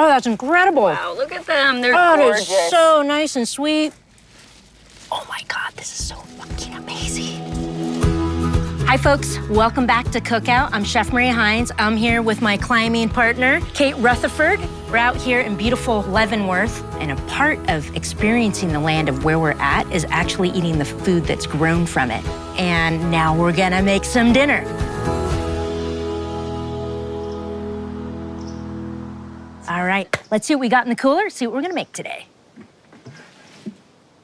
Oh, that's incredible. Wow, look at them. They're gorgeous. gorgeous. It is so nice and sweet. Oh my God, this is so fucking amazing. Hi folks, welcome back to Cookout. I'm Chef Maria Hines. I'm here with my climbing partner, Kate Rutherford. We're out here in beautiful Leavenworth, and a part of experiencing the land of where we're at is actually eating the food that's grown from it. And now we're gonna make some dinner. All right, let's see what we got in the cooler, see what we're gonna make today.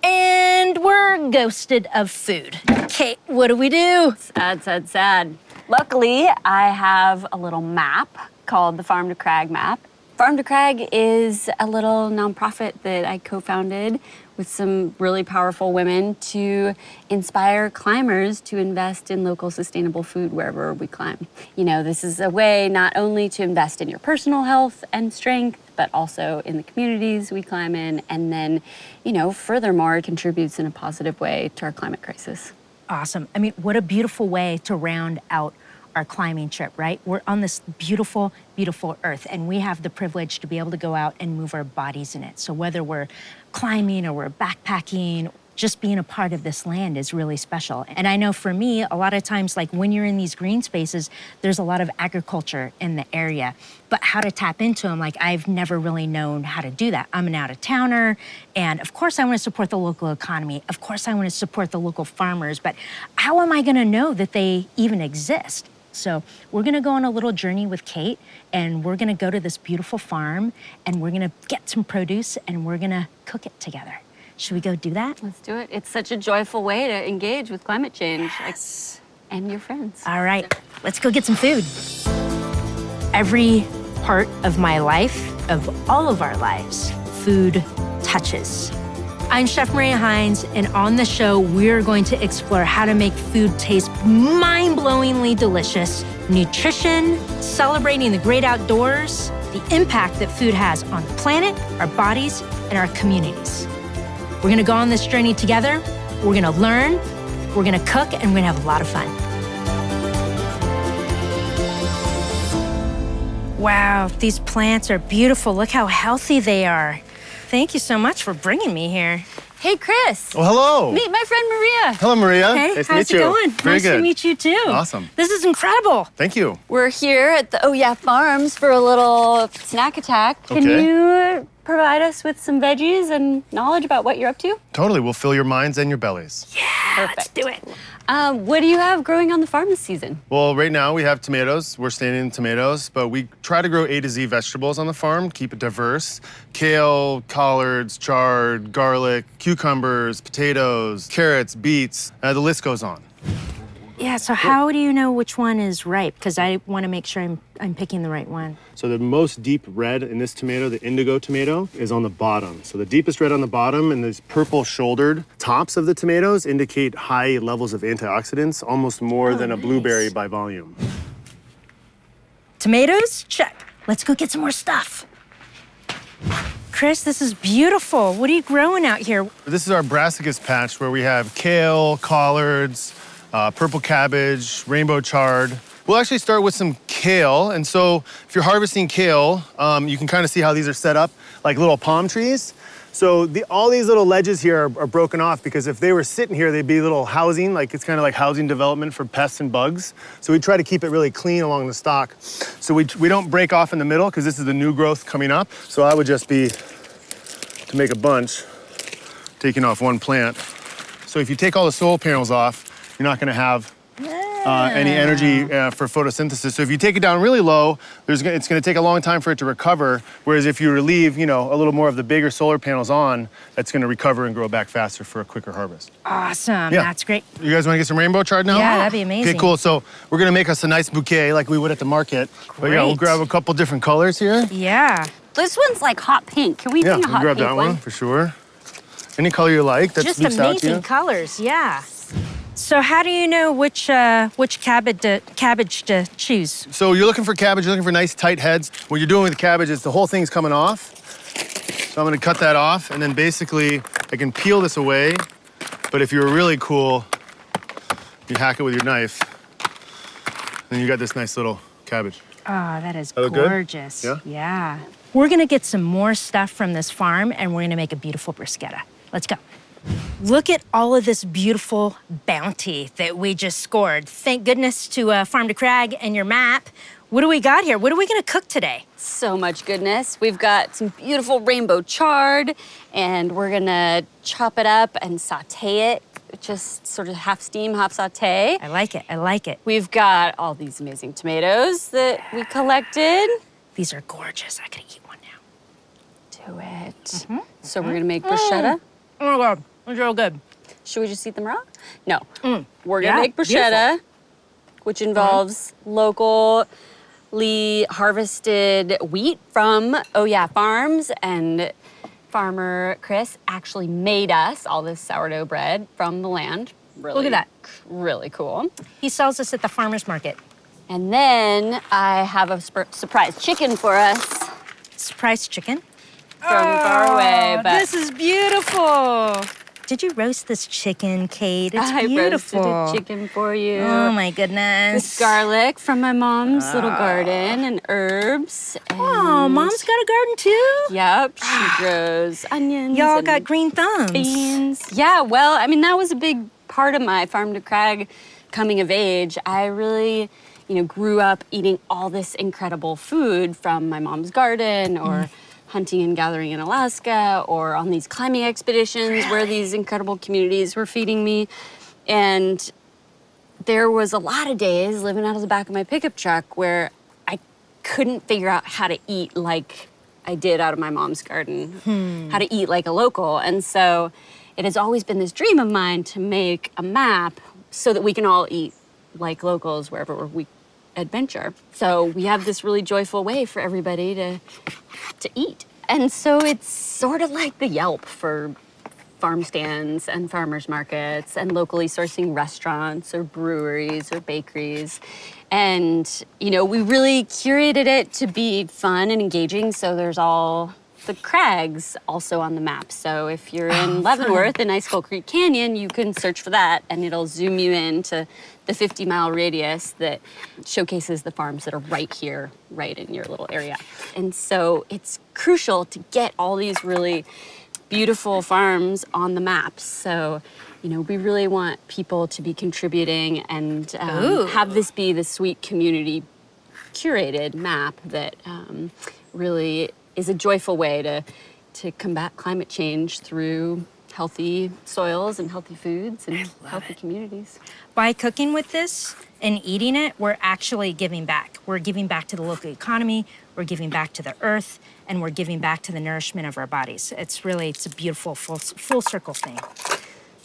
And we're ghosted of food. Kate, what do we do? Sad. Luckily, I have a little map called the Farm to Crag map. Farm to Crag is a little nonprofit that I co-founded with some really powerful women to inspire climbers to invest in local sustainable food wherever we climb. You know, this is a way not only to invest in your personal health and strength, but also in the communities we climb in, and then, you know, furthermore, it contributes in a positive way to our climate crisis. Awesome. I mean, what a beautiful way to round out our climbing trip, right? We're on this beautiful, beautiful earth, and we have the privilege to be able to go out and move our bodies in it. So whether we're climbing or we're backpacking, just being a part of this land is really special. And I know for me, a lot of times, like when you're in these green spaces, there's a lot of agriculture in the area, but how to tap into them, like I've never really known how to do that. I'm an out-of-towner, and of course I want to support the local economy. Of course I want to support the local farmers, but how am I gonna know that they even exist? So we're gonna go on a little journey with Kate, and we're gonna go to this beautiful farm, and we're gonna get some produce, and we're gonna cook it together. Should we go do that? Let's do it. It's such a joyful way to engage with climate change. Yes. And your friends. All right, let's go get some food. Every part of my life, of all of our lives, food touches. I'm Chef Maria Hines, and on the show, we're going to explore how to make food taste mind-blowingly delicious, nutrition, celebrating the great outdoors, the impact that food has on the planet, our bodies, and our communities. We're gonna go on this journey together, we're gonna learn, we're gonna cook, and we're gonna have a lot of fun. Wow, these plants are beautiful. Look how healthy they are. Thank you so much for bringing me here. Hey, Chris. Oh, hello. Meet my friend Maria. Hello, Maria. Hey, Nice to how's meet it you. going? Very Nice good. to meet you too. Awesome. This is incredible. Thank you. We're here at the Oh Yeah Farms for a little snack attack. Can Okay. you provide us with some veggies and knowledge about what you're up to? Totally. We'll fill your minds and your bellies. Yeah, let's do it. What do you have growing on the farm this season? Well, right now we have tomatoes. We're staying in tomatoes, but we try to grow A to Z vegetables on the farm, keep it diverse. Kale, collards, chard, garlic, cucumbers, potatoes, carrots, beets. The list goes on. Yeah, so how do you know which one is ripe? Because I want to make sure I'm picking the right one. So the most deep red in this tomato, the indigo tomato, is on the bottom. So the deepest red on the bottom and these purple shouldered tops of the tomatoes indicate high levels of antioxidants, almost more than a blueberry by volume. Tomatoes? Check. Let's go get some more stuff. Chris, this is beautiful. What are you growing out here? This is our brassicas patch where we have kale, collards, purple cabbage, rainbow chard. We'll actually start with some kale. And so if you're harvesting kale, you can kind of see how these are set up like little palm trees. So all these little ledges here are broken off because if they were sitting here, they'd be little housing, like it's kind of like housing development for pests and bugs. So we try to keep it really clean along the stalk. So we don't break off in the middle because this is the new growth coming up. So I would just be, to make a bunch, taking off one plant. So if you take all the soil panels off, you're not gonna have any energy for photosynthesis. So if you take it down really low, it's gonna take a long time for it to recover. Whereas if you leave, a little more of the bigger solar panels on, that's gonna recover and grow back faster for a quicker harvest. Awesome, Yeah. That's great. You guys wanna get some rainbow chard now? Yeah, that'd be amazing. Okay, cool. So we're gonna make us a nice bouquet like we would at the market. But yeah, we'll Great. grab a couple different colors here. Yeah. This one's like hot pink. Can we Yeah, bring a we'll hot grab pink that one for sure. Any color you like that Just speaks out to you. amazing colors, yeah. So how do you know which cabbage to choose? So you're looking for cabbage, you're looking for nice tight heads. What you're doing with the cabbage is the whole thing's coming off. So I'm gonna cut that off, and then basically I can peel this away. But if you're really cool, you hack it with your knife, then you got this nice little cabbage. Oh, that is That look good? gorgeous. Yeah? Yeah. We're gonna get some more stuff from this farm and we're gonna make a beautiful bruschetta. Let's go. Look at all of this beautiful bounty that we just scored. Thank goodness to Farm to Crag and your map. What do we got here? What are we gonna cook today? So much goodness. We've got some beautiful rainbow chard, and we're gonna chop it up and saute it, just sort of half steam, half saute. I like it, I like it. We've got all these amazing tomatoes that we collected. These are gorgeous. I could eat one now. Do it. So we're gonna make bruschetta. Oh my God, it's real good. Should we just eat them raw? No. We're gonna Yeah, make bruschetta, which involves locally harvested wheat from farms, and farmer Chris actually made us all this sourdough bread from the land. Really, Look at that. Really cool. He sells this at the farmer's market. And then I have a surprise chicken for us Surprise chicken. from far away. But This is beautiful. Did you roast this chicken, Kate? It's I beautiful. roasted a chicken for you. Oh my goodness. With garlic from my mom's little garden and herbs. Oh, and- Mom's got a garden too? Yep, she grows onions. Y'all and got green thumbs. beans. Yeah, well, I mean, that was a big part of my Farm to Crag coming of age. I really, grew up eating all this incredible food from my mom's garden or hunting and gathering in Alaska or on these climbing expeditions where these incredible communities were feeding me. And there was a lot of days living out of the back of my pickup truck where I couldn't figure out how to eat like I did out of my mom's garden, how to eat like a local. And so it has always been this dream of mine to make a map so that we can all eat like locals wherever we adventure. So we have this really joyful way for everybody to eat. And so it's sort of like the Yelp for farm stands and farmers markets and locally sourcing restaurants or breweries or bakeries. And, we really curated it to be fun and engaging. So there's all the crags also on the map. So if you're in Leavenworth in Icicle Creek Canyon, you can search for that and it'll zoom you into the 50-mile radius that showcases the farms that are right here, right in your little area. And so it's crucial to get all these really beautiful farms on the maps. So, we really want people to be contributing and have this be the sweet community curated map that really is a joyful way to combat climate change through healthy soils and healthy foods and healthy communities. By cooking with this and eating it, we're actually giving back. We're giving back to the local economy, we're giving back to the earth, and we're giving back to the nourishment of our bodies. It's a beautiful full circle thing.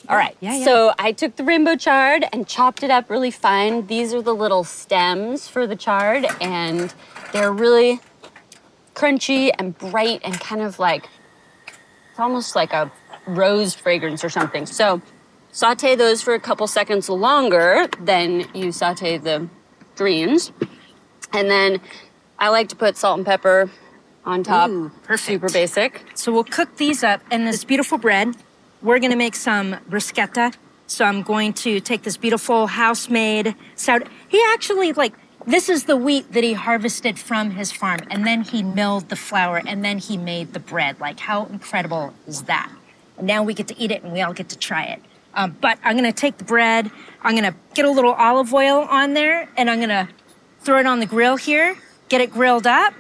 All right, Yeah. So I took the rainbow chard and chopped it up really fine. These are the little stems for the chard, and they're really crunchy and bright and kind of like, it's almost like a rose fragrance or something. So saute those for a couple seconds longer than you saute the greens. And then I like to put salt and pepper on top. Ooh, perfect. Super basic. So we'll cook these up in this beautiful bread. We're gonna make some bruschetta. So I'm going to take this beautiful house-made sourdough. He actually this is the wheat that he harvested from his farm, and then he milled the flour, and then he made the bread. How incredible is that? And now we get to eat it, and we all get to try it. But I'm gonna take the bread, I'm gonna get a little olive oil on there, and I'm gonna throw it on the grill here, get it grilled up,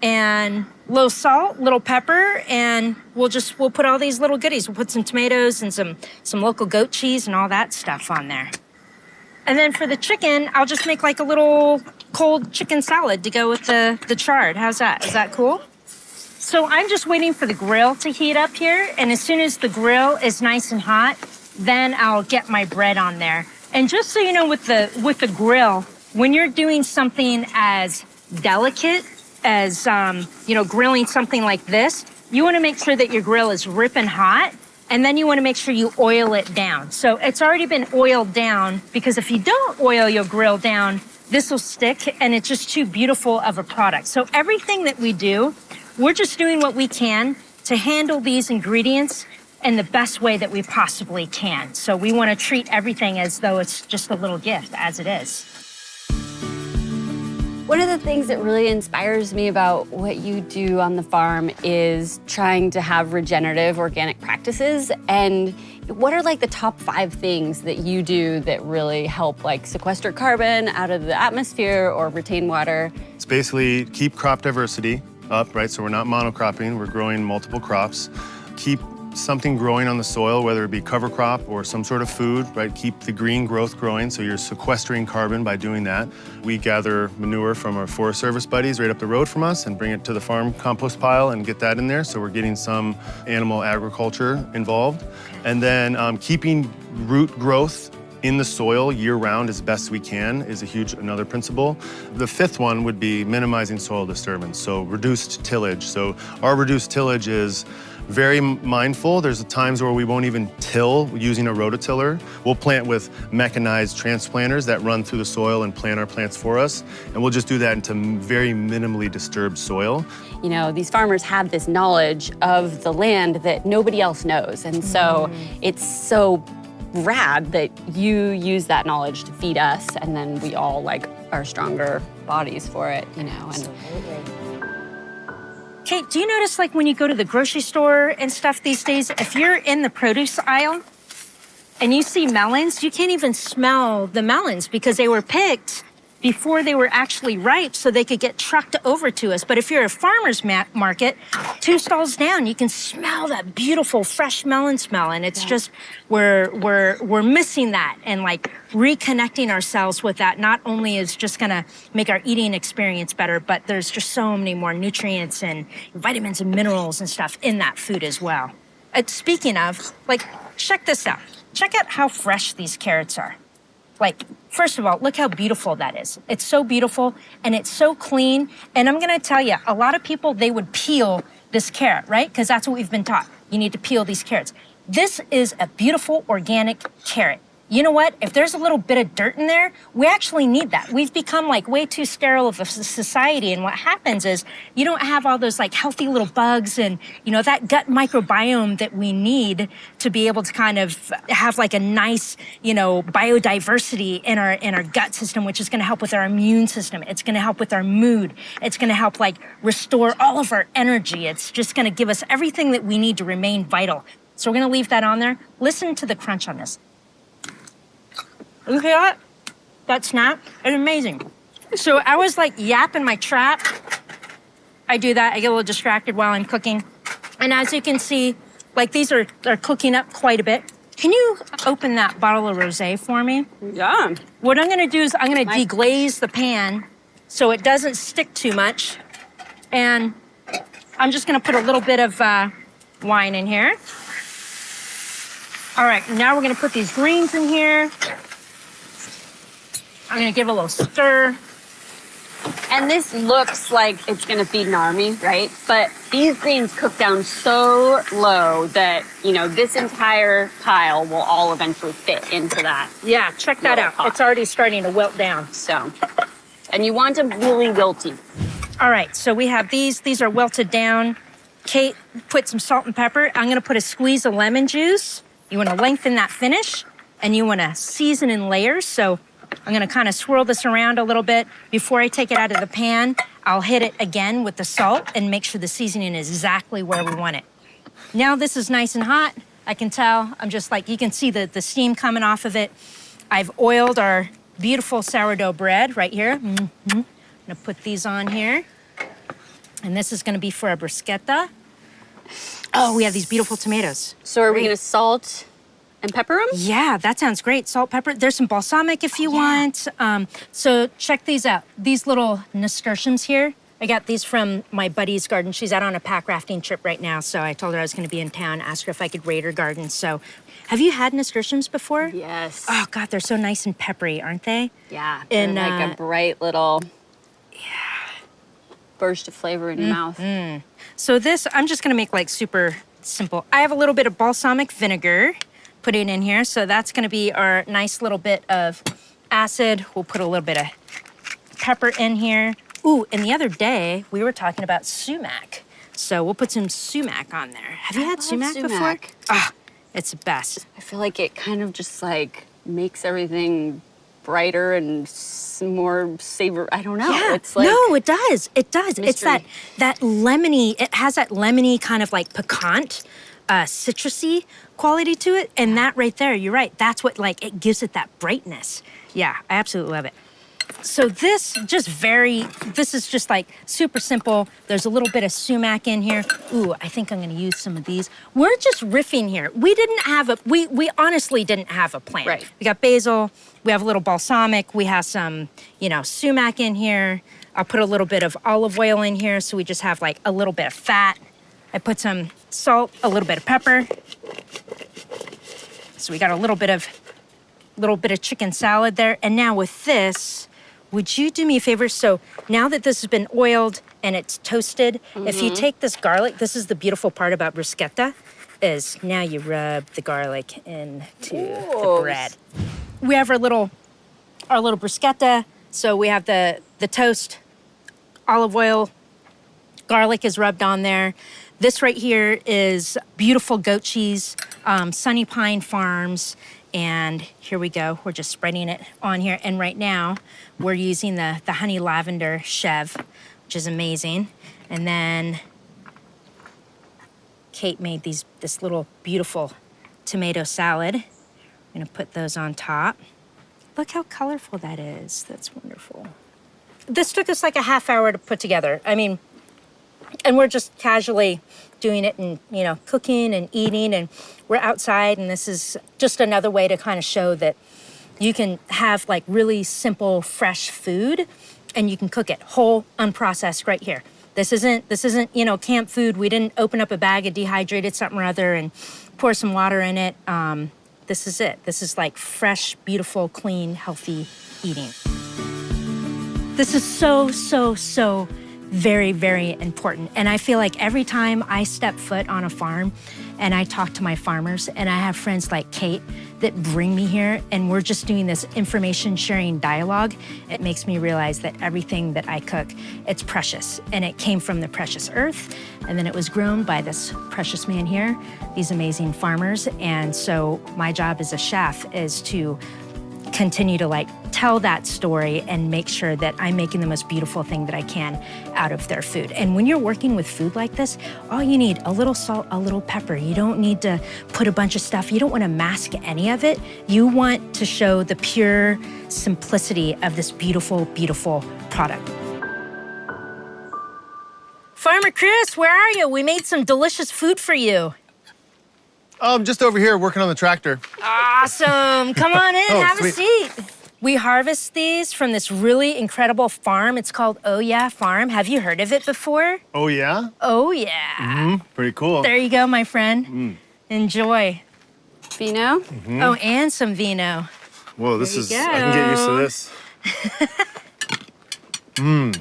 and a little salt, little pepper, and we'll put all these little goodies. We'll put some tomatoes and some local goat cheese and all that stuff on there. And then for the chicken, I'll just make a little cold chicken salad to go with the chard. How's that? Is that cool? So I'm just waiting for the grill to heat up here. And as soon as the grill is nice and hot, then I'll get my bread on there. And just so you know, with the grill, when you're doing something as delicate as, grilling something like this, you want to make sure that your grill is ripping hot. And then you want to make sure you oil it down. So it's already been oiled down, because if you don't oil your grill down, this will stick and it's just too beautiful of a product. So everything that we do, we're just doing what we can to handle these ingredients in the best way that we possibly can. So we want to treat everything as though it's just a little gift, as it is. One of the things that really inspires me about what you do on the farm is trying to have regenerative organic practices. And what are like the top 5 things that you do that really help like sequester carbon out of the atmosphere or retain water? It's basically keep crop diversity up, right? So we're not monocropping, we're growing multiple crops. Keep something growing on the soil, whether it be cover crop or some sort of food, right? Keep the green growth growing, so you're sequestering carbon by doing that. We gather manure from our Forest Service buddies right up the road from us and bring it to the farm compost pile and get that in there, so we're getting some animal agriculture involved. And then keeping root growth in the soil year-round as best we can is another principle. The 5th one would be minimizing soil disturbance, so reduced tillage. So our reduced tillage is very mindful. There's times where we won't even till using a rototiller. We'll plant with mechanized transplanters that run through the soil and plant our plants for us. And we'll just do that into very minimally disturbed soil. You know, these farmers have this knowledge of the land that nobody else knows. And so it's so rad that you use that knowledge to feed us, and then we all like are stronger bodies for it, you know. Absolutely. Kate, do you notice like when you go to the grocery store and stuff these days, if you're in the produce aisle and you see melons, you can't even smell the melons because they were picked before they were actually ripe so they could get trucked over to us. But if you're a farmer's market, 2 stalls down, you can smell that beautiful fresh melon smell. And it's just, we're missing that, and like reconnecting ourselves with that not only is just gonna make our eating experience better, but there's just so many more nutrients and vitamins and minerals and stuff in that food as well. Speaking of, like, check this out. Check out how fresh these carrots are. Like, first of all, look how beautiful that is. It's so beautiful and it's so clean. And I'm gonna tell you, a lot of people, they would peel this carrot, right? Because that's what we've been taught. You need to peel these carrots. This is a beautiful organic carrot. You know what? If there's a little bit of dirt in there, we actually need that. We've become like way too sterile of a society, and what happens is you don't have all those like healthy little bugs and, you know, that gut microbiome that we need to be able to kind of have like a nice, you know, biodiversity in our gut system, which is going to help with our immune system. It's going to help with our mood. It's going to help like restore all of our energy. It's just going to give us everything that we need to remain vital. So we're going to leave that on there. Listen to the crunch on this. You hear that? That snap? It's amazing. So I was like yapping my trap. I do that. I get a little distracted while I'm cooking. And as you can see, like these are cooking up quite a bit. Can you open that bottle of rosé for me? Yeah. What I'm gonna do is I'm gonna deglaze the pan so it doesn't stick too much. And I'm just gonna put a little bit of wine in here. All right, now we're gonna put these greens in here. I'm gonna give it a little stir. And this looks like it's gonna feed an army, right? But these greens cook down so low that, you know, this entire pile will all eventually fit into that. Yeah, check that out. Pot. It's already starting to wilt down. So, and you want them really wilty. All right, so we have these. These are wilted down. Kate put some salt and pepper. I'm gonna put a squeeze of lemon juice. You wanna lengthen that finish, and you wanna season in layers. So I'm gonna kind of swirl this around a little bit. Before I take it out of the pan, I'll hit it again with the salt and make sure the seasoning is exactly where we want it. Now this is nice and hot. I can tell, I'm just like, you can see the steam coming off of it. I've oiled our beautiful sourdough bread right here. I'm gonna put these on here. And this is gonna be for a bruschetta. Oh, we have these beautiful tomatoes. So are we gonna salt and pepper them? Yeah, that sounds great. Salt, pepper. There's some balsamic if you want. So check these out. These little nasturtiums here. I got these from my buddy's garden. She's out on a pack rafting trip right now. So I told her I was going to be in town, asked her if I could raid her garden. So have you had nasturtiums before? Yes. Oh, God, they're so nice and peppery, aren't they? Yeah, and they're like a bright little burst of flavor in your mouth. So this, I'm just going to make like super simple. I have a little bit of balsamic vinegar. Put it in here. So that's gonna be our nice little bit of acid. We'll put a little bit of pepper in here. Ooh, and the other day we were talking about sumac. So we'll put some sumac on there. Have you had sumac before? Ah, it's the best. I feel like it kind of just like makes everything brighter and more savor. I don't know. Yeah. It's like no, it does. It does. It's mystery. that lemony. It has that lemony kind of like piquant, citrusy quality to it, and that right there, you're right. That's what like it gives it that brightness. Yeah, I absolutely love it. So this is just like super simple. There's a little bit of sumac in here. Ooh, I think I'm gonna use some of these. We're just riffing here. We honestly didn't have a plan. Right. We got basil, we have a little balsamic, we have some, sumac in here. I'll put a little bit of olive oil in here so we just have like a little bit of fat. I put some salt, a little bit of pepper. So we got a little bit of chicken salad there. And now with this, would you do me a favor? So now that this has been oiled and it's toasted, if you take this garlic, this is the beautiful part about bruschetta, is now you rub the garlic into the bread. We have our little bruschetta. So we have the toast, olive oil, garlic is rubbed on there. This right here is beautiful goat cheese, Sunny Pine Farms. And here we go. We're just spreading it on here. And right now, we're using the honey lavender chev, which is amazing. And then Kate made this little beautiful tomato salad. I'm gonna put those on top. Look how colorful that is. That's wonderful. This took us like a half hour to put together. I mean, and we're just casually doing it and, cooking and eating, and we're outside, and this is just another way to kind of show that you can have like really simple, fresh food, and you can cook it whole, unprocessed right here. This isn't, camp food. We didn't open up a bag of dehydrated something or other and pour some water in it. This is it. This is like fresh, beautiful, clean, healthy eating. This is so very, very important. And I feel like every time I step foot on a farm and I talk to my farmers, and I have friends like Kate that bring me here, and we're just doing this information sharing dialogue, it makes me realize that everything that I cook, it's precious. And it came from the precious earth, and then it was grown by this precious man here, these amazing farmers. And so my job as a chef is to continue to tell that story and make sure that I'm making the most beautiful thing that I can out of their food. And when you're working with food like this, all you need, a little salt, a little pepper. You don't need to put a bunch of stuff. You don't want to mask any of it. You want to show the pure simplicity of this beautiful, beautiful product. Farmer Chris, where are you? We made some delicious food for you. Just over here working on the tractor. Awesome. Come on in, have sweet. a seat. We harvest these from this really incredible farm. It's called Oh Yeah Farm. Have you heard of it before? Oh, yeah? Oh, yeah. Pretty cool. There you go, my friend. Enjoy. Vino. Oh, and some vino. Whoa, There you I can get used to this. Well,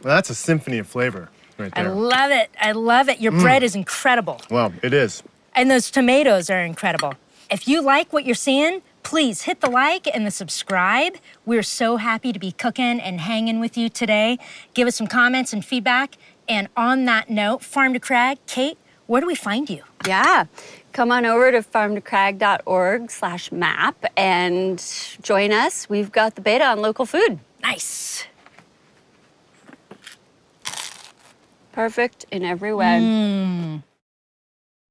that's a symphony of flavor right I there. love it. I love it. Your bread is incredible. Well, it is. And those tomatoes are incredible. If you like what you're seeing, please hit the like and the subscribe. We're so happy to be cooking and hanging with you today. Give us some comments and feedback. And on that note, Farm to Crag, Kate, where do we find you? Yeah. Come on over to farmtocrag.org/map and join us. We've got the beta on local food. Nice. Perfect in every way.